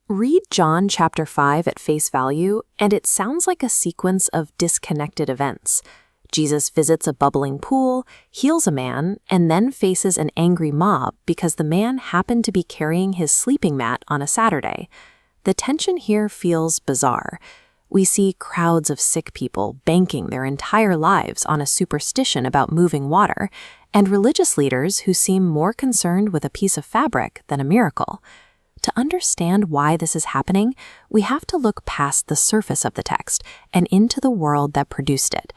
Read John chapter 5 at face value, and it sounds like a sequence of disconnected events. Jesus visits a bubbling pool, heals a man, and then faces an angry mob because the man happened to be carrying his sleeping mat on a Saturday. The tension here feels bizarre. We see crowds of sick people banking their entire lives on a superstition about moving water, and religious leaders who seem more concerned with a piece of fabric than a miracle. To understand why this is happening, we have to look past the surface of the text and into the world that produced it.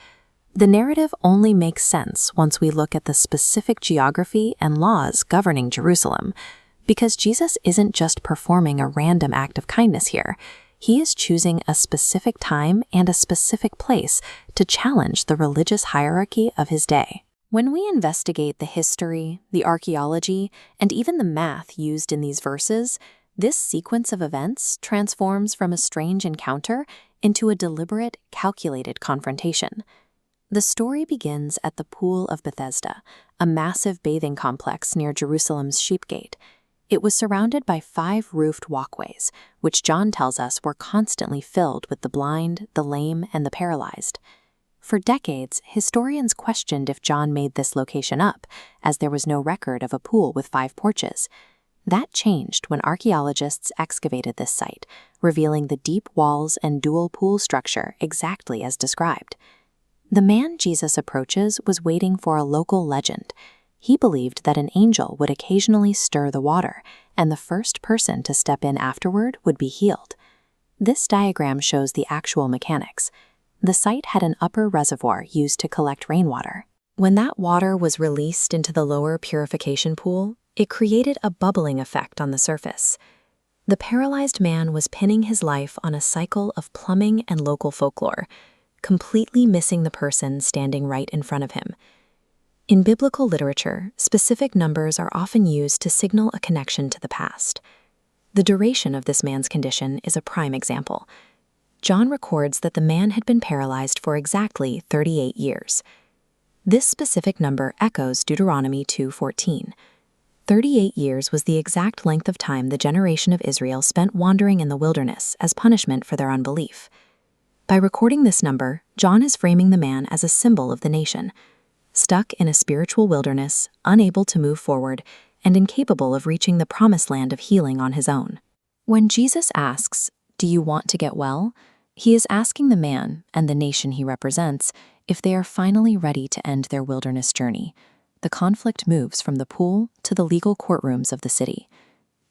The narrative only makes sense once we look at the specific geography and laws governing Jerusalem, because Jesus isn't just performing a random act of kindness here. He is choosing a specific time and a specific place to challenge the religious hierarchy of his day. When we investigate the history, the archaeology, and even the math used in these verses, this sequence of events transforms from a strange encounter into a deliberate, calculated confrontation. The story begins at the Pool of Bethesda, a massive bathing complex near Jerusalem's Sheep Gate. It was surrounded by 5 roofed walkways, which John tells us were constantly filled with the blind, the lame, and the paralyzed. For decades, historians questioned if John made this location up, as there was no record of a pool with 5 porches. That changed when archaeologists excavated this site, revealing the deep walls and dual pool structure exactly as described. The man Jesus approaches was waiting for a local legend. He believed that an angel would occasionally stir the water, and the first person to step in afterward would be healed. This diagram shows the actual mechanics. The site had an upper reservoir used to collect rainwater. When that water was released into the lower purification pool, it created a bubbling effect on the surface. The paralyzed man was pinning his life on a cycle of plumbing and local folklore, completely missing the person standing right in front of him. In biblical literature, specific numbers are often used to signal a connection to the past. The duration of this man's condition is a prime example. John records that the man had been paralyzed for exactly 38 years. This specific number echoes Deuteronomy 2:14. 38 years was the exact length of time the generation of Israel spent wandering in the wilderness as punishment for their unbelief. By recording this number, John is framing the man as a symbol of the nation, stuck in a spiritual wilderness, unable to move forward, and incapable of reaching the promised land of healing on his own. When Jesus asks, "Do you want to get well?" he is asking the man, and the nation he represents, if they are finally ready to end their wilderness journey. The conflict moves from the pool to the legal courtrooms of the city.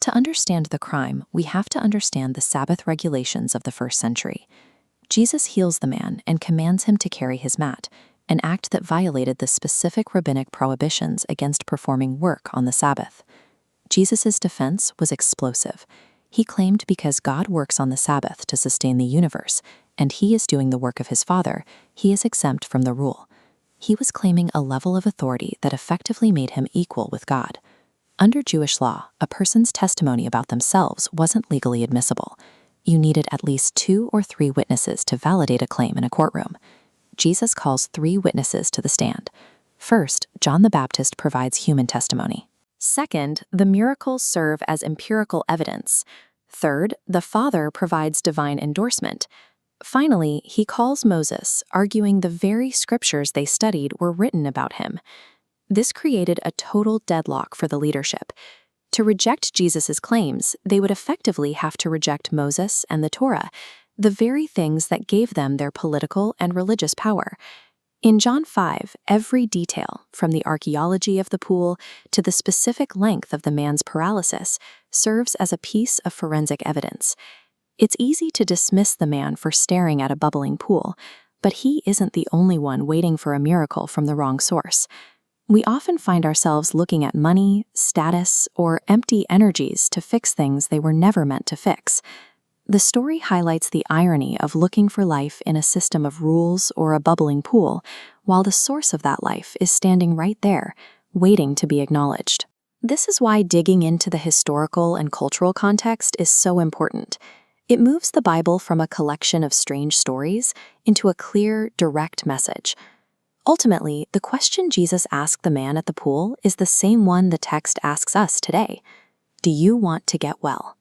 To understand the crime, we have to understand the Sabbath regulations of the first century. Jesus heals the man and commands him to carry his mat, an act that violated the specific rabbinic prohibitions against performing work on the Sabbath. Jesus' defense was explosive. He claimed because God works on the Sabbath to sustain the universe, and he is doing the work of his Father, he is exempt from the rule. He was claiming a level of authority that effectively made him equal with God. Under Jewish law, a person's testimony about themselves wasn't legally admissible. You needed at least 2 or 3 witnesses to validate a claim in a courtroom. Jesus calls 3 witnesses to the stand. First, John the Baptist provides human testimony. Second, the miracles serve as empirical evidence. Third, the Father provides divine endorsement. Finally, he calls Moses, arguing the very scriptures they studied were written about him. This created a total deadlock for the leadership. To reject Jesus' claims, they would effectively have to reject Moses and the Torah, the very things that gave them their political and religious power. In John 5, every detail, from the archaeology of the pool to the specific length of the man's paralysis, serves as a piece of forensic evidence. It's easy to dismiss the man for staring at a bubbling pool, but he isn't the only one waiting for a miracle from the wrong source. We often find ourselves looking at money, status, or empty energies to fix things they were never meant to fix. The story highlights the irony of looking for life in a system of rules or a bubbling pool, while the source of that life is standing right there, waiting to be acknowledged. This is why digging into the historical and cultural context is so important. It moves the Bible from a collection of strange stories into a clear, direct message. Ultimately, the question Jesus asked the man at the pool is the same one the text asks us today. Do you want to get well?